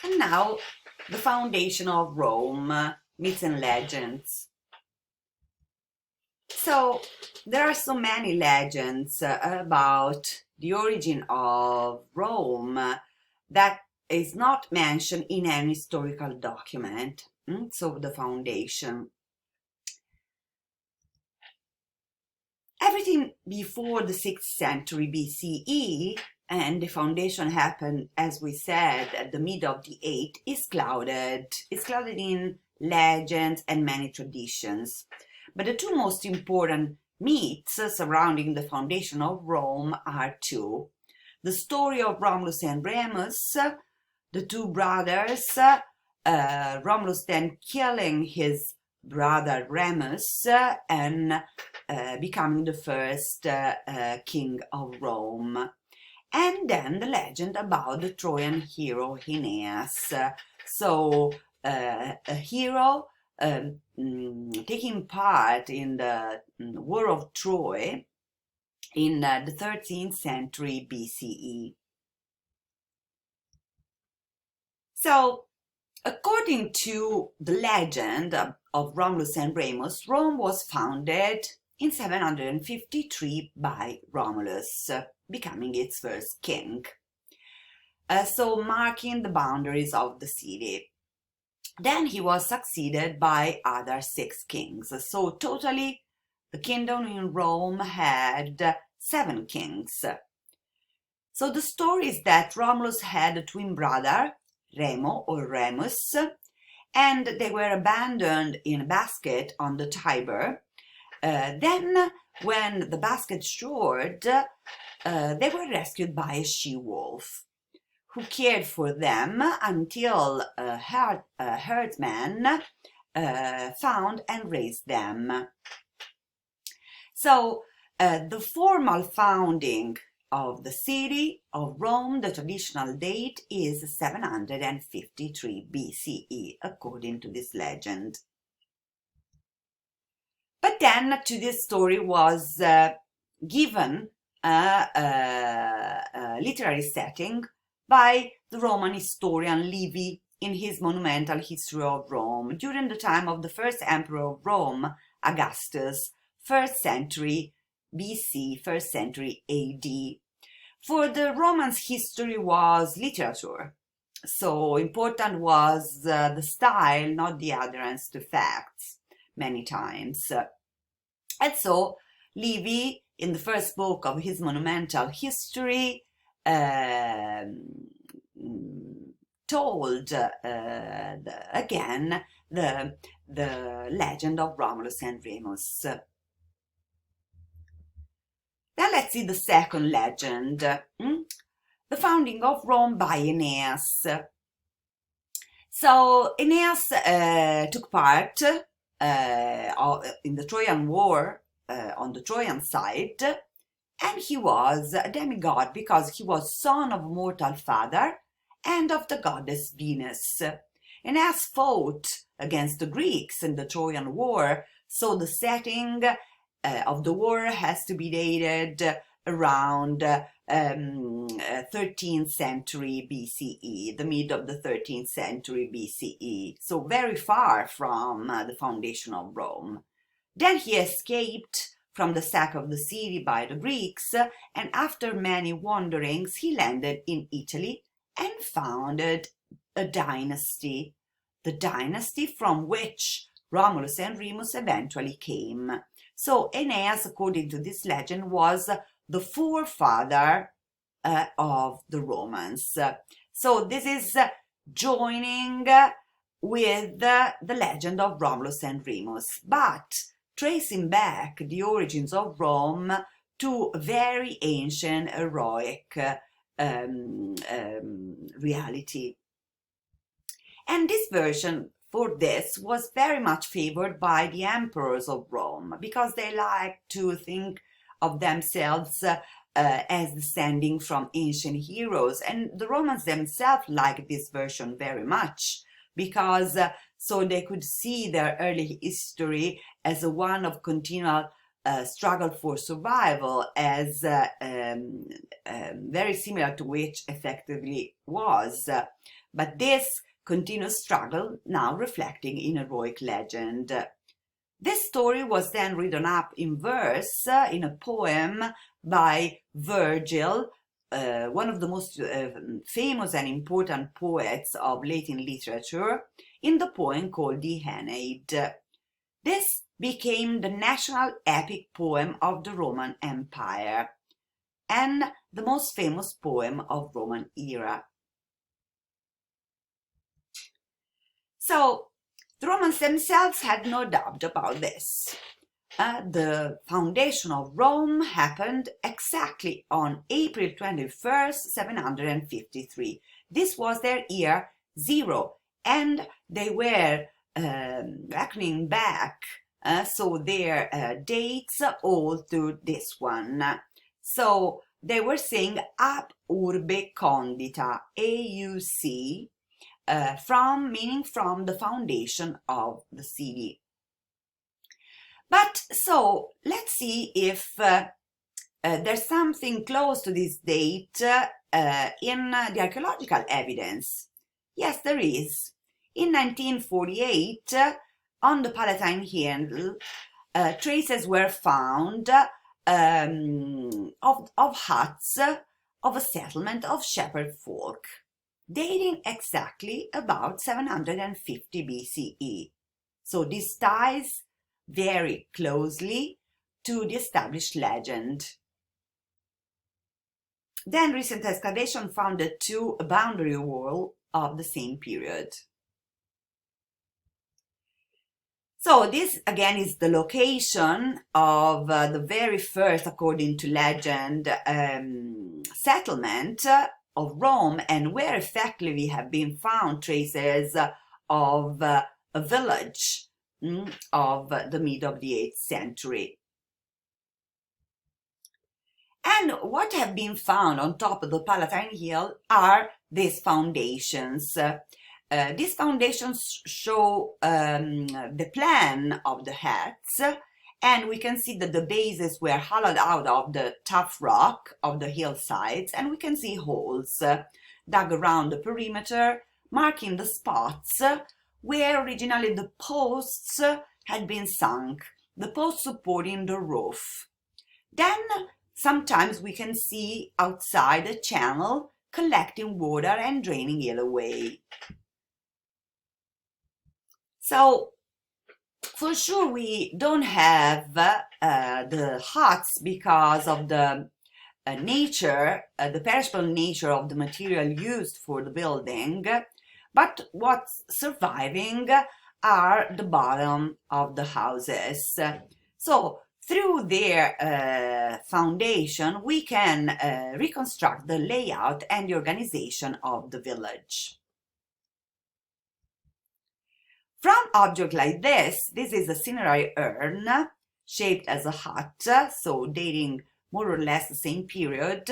And now, the foundation of Rome, myths and legends. So, there are so many legends about the origin of Rome that is not mentioned in any historical document. So, the foundation. Everything before the 6th century BCE, and the foundation happened, as we said, at the mid of the 8th, is clouded. It's clouded in legends and many traditions. But the two most important myths surrounding the foundation of Rome are two. The story of Romulus and Remus, the two brothers, Romulus then killing his brother Remus and becoming the first king of Rome. And then the legend about the Trojan hero Aeneas. So a hero taking part in the War of Troy in the 13th century BCE. So, according to the legend of Romulus and Remus, Rome was founded in 753 by Romulus, becoming its first king. So marking the boundaries of the city. Then he was succeeded by other 6 kings. So totally, the kingdom in Rome had 7 kings. So the story is that Romulus had a twin brother, Remo or Remus, and they were abandoned in a basket on the Tiber. Then, when the basket shored, they were rescued by a she-wolf, who cared for them until a herdsman found and raised them. So, the formal founding of the city of Rome, the traditional date is 753 BCE, according to this legend. But then to this story was given a literary setting by the Roman historian Livy in his monumental History of Rome during the time of the first emperor of Rome, Augustus, 1st century BC, 1st century AD. For the Romans, history was literature. So important was the style, not the adherence to facts, many times. And so Livy, in the first book of his monumental history, told again the legend of Romulus and Remus. Then let's see the second legend, the founding of Rome by Aeneas. So Aeneas took part in the Trojan War on the Trojan side, and he was a demigod because he was son of a mortal father and of the goddess Venus. Aeneas fought against the Greeks in the Trojan War, so the setting of the war has to be dated around 13th century BCE, the mid of the 13th century BCE, so very far from the foundation of Rome. Then he escaped from the sack of the city by the Greeks, and after many wanderings he landed in Italy and founded a dynasty, the dynasty from which Romulus and Remus eventually came. So Aeneas, according to this legend, was the forefather of the Romans. So this is joining with the legend of Romulus and Remus, but tracing back the origins of Rome to very ancient heroic reality. And this version for this was very much favored by the emperors of Rome because they liked to think of themselves as descending from ancient heroes, and the Romans themselves liked this version very much because so they could see their early history as a one of continual struggled for survival as very similar to which effectively was, but this continuous struggle now reflecting in heroic legend. This story was then written up in verse in a poem by Virgil, one of the most famous and important poets of Latin literature, in the poem called the Aeneid. This became the national epic poem of the Roman Empire and the most famous poem of Roman era. So, the Romans themselves had no doubt about this. The foundation of Rome happened exactly on April 21st, 753. This was their year zero, and they were reckoning back, so their dates all to this one. So they were saying ab urbe condita, AUC, meaning from the foundation of the city. But so let's see if there's something close to this date in the archaeological evidence. Yes, there is. In 1948, on the Palatine Hill, traces were found of huts of a settlement of shepherd folk, dating exactly about 750 BCE. So this ties very closely to the established legend. Then recent excavation found the two boundary wall of the same period. So this again is the location of the very first, according to legend, settlement of Rome, and where effectively have been found traces of a village of the mid of the 8th century. And what have been found on top of the Palatine Hill are these foundations. These foundations show the plan of the huts, and we can see that the bases were hollowed out of the tough rock of the hillsides, and we can see holes dug around the perimeter, marking the spots where originally the posts had been sunk, the posts supporting the roof. Then sometimes we can see outside a channel collecting water and draining it away. So for sure we don't have the huts because of the the perishable nature of the material used for the building, but what's surviving are the bottom of the houses. So through their foundation, we can reconstruct the layout and the organization of the village. From objects like this is a cinerary urn shaped as a hut, so dating more or less the same period.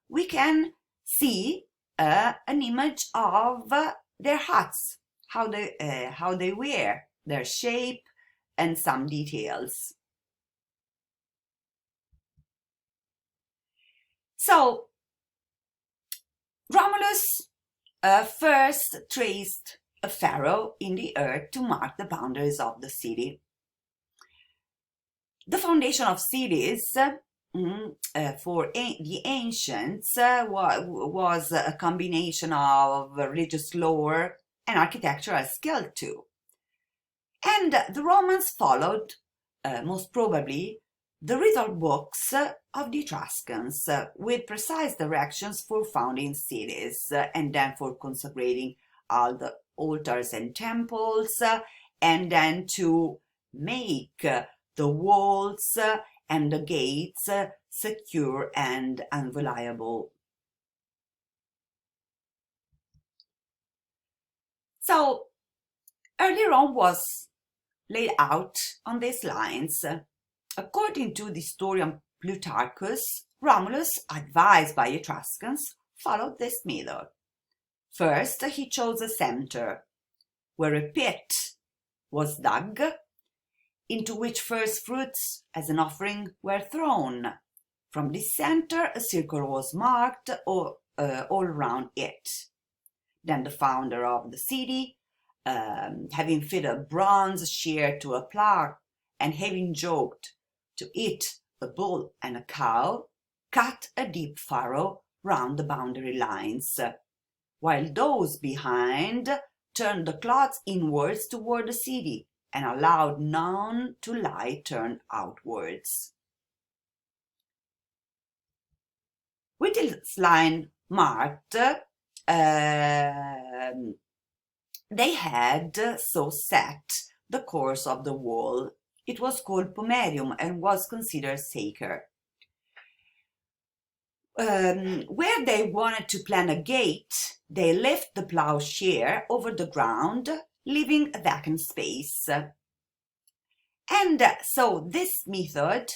We can see an image of their huts, how they were, their shape, and some details. So Romulus first traced a furrow in the earth to mark the boundaries of the city. The foundation of cities for the ancients was a combination of religious lore and architectural skill too. And the Romans followed, most probably, the ritual books of the Etruscans with precise directions for founding cities and then for consecrating all the altars and temples, and then to make the walls and the gates secure and unviolable. So early Rome was laid out on these lines. According to the historian Plutarchus, Romulus, advised by Etruscans, followed this method. First, he chose a center, where a pit was dug, into which first fruits as an offering were thrown. From this center, a circle was marked all around it. Then the founder of the city, having fed a bronze shear to a plough and having joked to it a bull and a cow, cut a deep furrow round the boundary lines, while those behind turned the clods inwards toward the city and allowed none to lie turned outwards. With this line marked, they had so set the course of the wall. It was called pomerium and was considered sacred. Where they wanted to plant a gate, they left the plowshare over the ground, leaving a vacant space. And so this method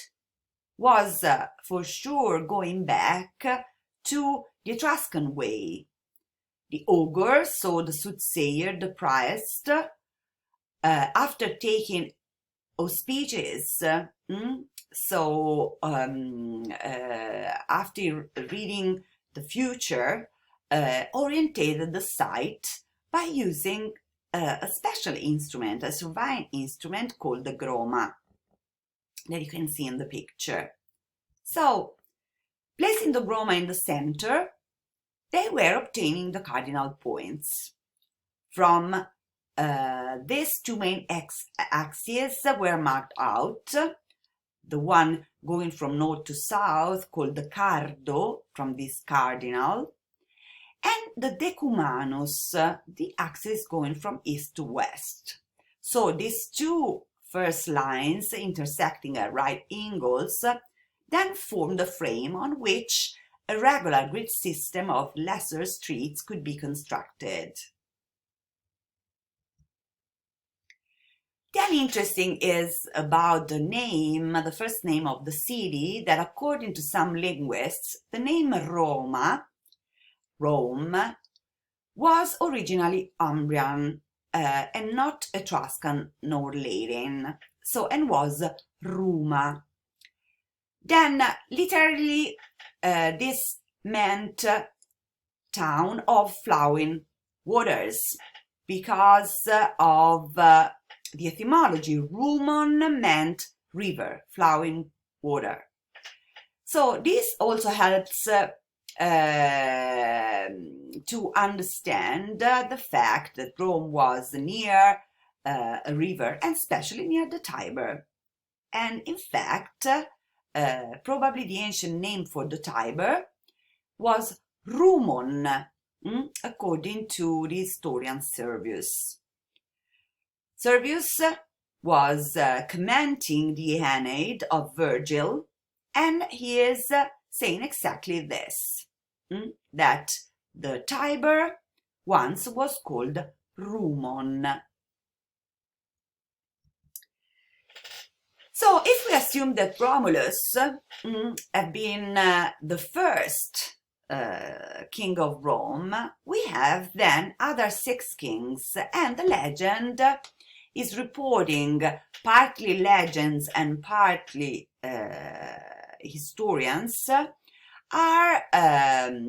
was for sure going back to the Etruscan way. The augur, so the soothsayer, the priest, after taking auspices, after reading the future, orientated the site by using a special instrument, a surveying instrument called the groma, that you can see in the picture. So, placing the groma in the center, they were obtaining the cardinal points. From these two main axes were marked out, the one going from north to south called the cardo, from this cardinal, and the decumanus, the axis going from east to west. So these two first lines intersecting at right angles then form the frame on which a regular grid system of lesser streets could be constructed. Then interesting is about the name, the first name of the city, that according to some linguists, the name Roma, Rome, was originally Umbrian and not Etruscan nor Latin, so, and was Ruma. Then literally this meant town of flowing waters because of the etymology. Rumon meant river, flowing water. So this also helps to understand the fact that Rome was near a river, and especially near the Tiber. And in fact, probably the ancient name for the Tiber was Rumon, according to the historian Servius. Servius was commenting the Aeneid of Virgil, and he is saying exactly this, that the Tiber once was called Rumon. So if we assume that Romulus had been the first king of Rome, we have then other 6 kings, and the legend is reporting, partly legends and partly historians, are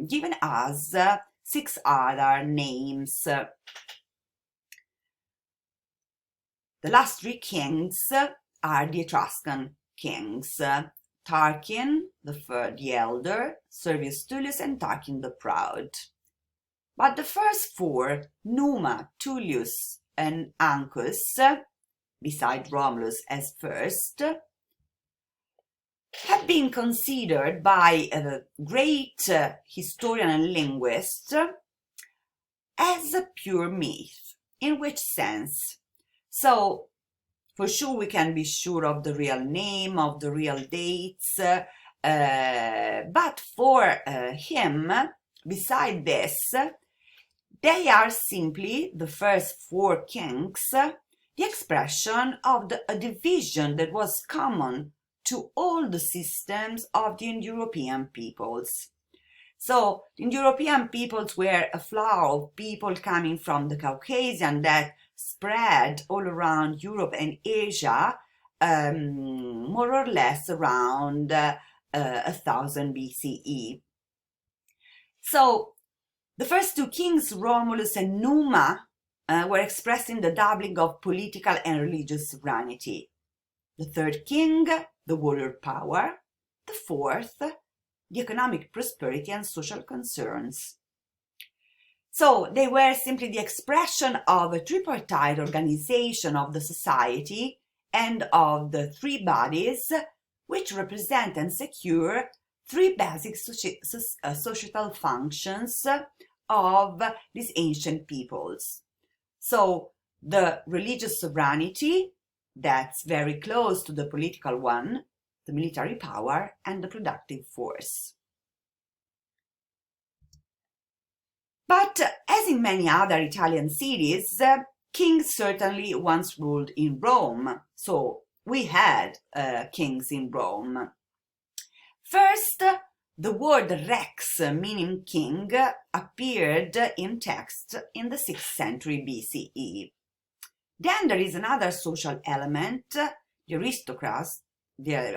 giving us 6 other names. The last 3 kings are the Etruscan kings: Tarquin the Elder, Servius Tullius, and Tarquin the Proud. But the first 4, Numa, Tullius, and Ancus, beside Romulus as first, have been considered by a great historian and linguist as a pure myth. In which sense? So, for sure we can be sure of the real name, of the real dates, but for him, beside this, they are simply, the first 4 kings, the expression of a division that was common to all the systems of the Indo-European peoples. So, the Indo-European peoples were a flower of people coming from the Caucasian that spread all around Europe and Asia more or less around 1000 BCE. So the first two kings, Romulus and Numa, were expressing the doubling of political and religious sovereignty. The third king, the warrior power. The fourth, the economic prosperity and social concerns. So they were simply the expression of a tripartite organization of the society and of the three bodies which represent and secure three basic societal functions of these ancient peoples. So the religious sovereignty, that's very close to the political one, the military power, and the productive force. But as in many other Italian cities, kings certainly once ruled in Rome. So we had kings in Rome. First, the word rex, meaning king, appeared in text in the 6th century BCE. Then there is another social element, the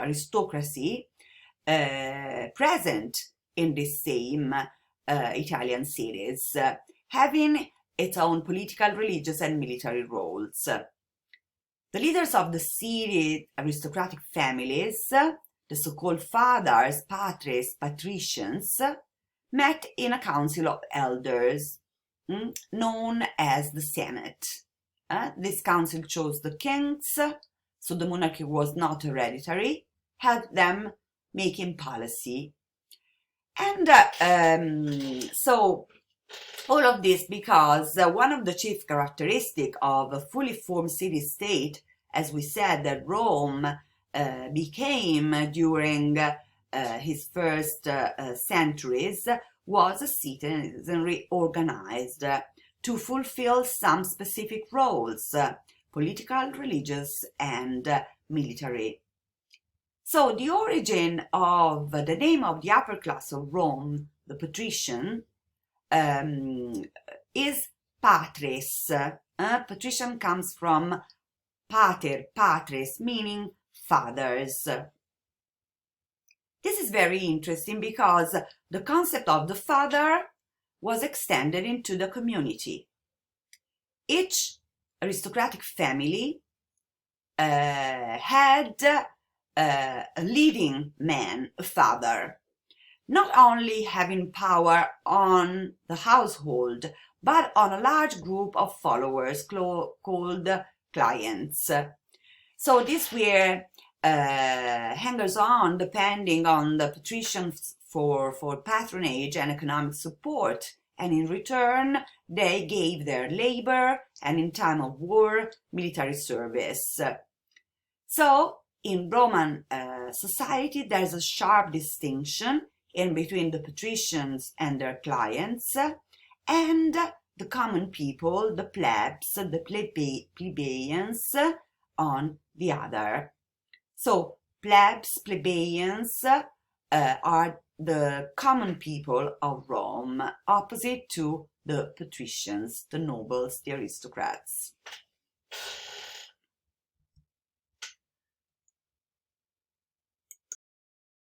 aristocracy, present in this same Italian cities, having its own political, religious, and military roles. The leaders of the city aristocratic families, the so-called fathers, patres, patricians, met in a council of elders known as the Senate. This council chose the kings, so the monarchy was not hereditary, helped them making policy. And so all of this because one of the chief characteristics of a fully formed city-state, as we said, that Rome became during his first centuries, was a citizenry organized to fulfill some specific roles, political, religious, and military. So the origin of the name of the upper class of Rome, the patrician, is patres. Patrician comes from pater, patres, meaning fathers. This is very interesting because the concept of the father was extended into the community. Each aristocratic family had a leading man, a father, not only having power on the household, but on a large group of followers called clients. So these were hangers-on depending on the patricians for patronage and economic support, and in return they gave their labor and in time of war military service. So in Roman society there's a sharp distinction in between the patricians and their clients and the common people, the plebs, the plebeians on the other. So plebs, plebeians are the common people of Rome, opposite to the patricians, the nobles, the aristocrats.